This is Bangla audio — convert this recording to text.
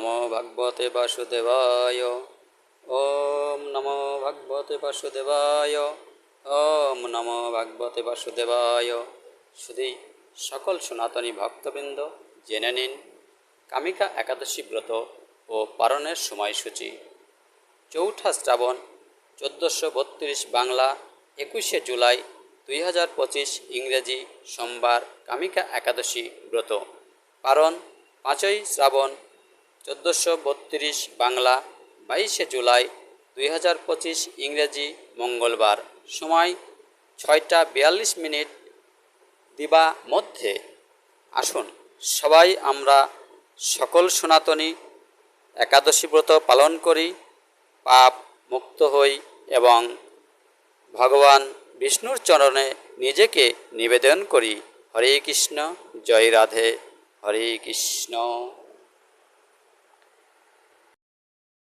নমো ভগবতে বাসুদেবায়। ওম নমো ভগবতে বাসুদেবায়। ওম নমো ভগবতে বাসুদেবায়। শুধু সকল সনাতনী ভক্তবৃন্দ জেনে নিন কামিকা একাদশী ব্রত ও পারণের সময়সূচি। ৪ঠা শ্রাবণ ১৪৩২ বাংলা, ২১শে জুলাই ২০২৫ ইংরেজি সোমবার কামিকা একাদশী ব্রত। পারণ ৫ই শ্রাবণ ১৪৩২ বাংলা, ২২শে জুলাই ২০২৫ ইংরেজি মঙ্গলবার। সময় ৬টা ৪২ দিবা মধ্যে। আসুন সবাই আমরা সকল সনাতনী একাদশী ব্রত পালন করি, পাপ মুক্ত হই এবং ভগবান বিষ্ণুর চরণে নিজেকে নিবেদন করি। হরে কৃষ্ণ, জয় রাধে, হরে কৃষ্ণ।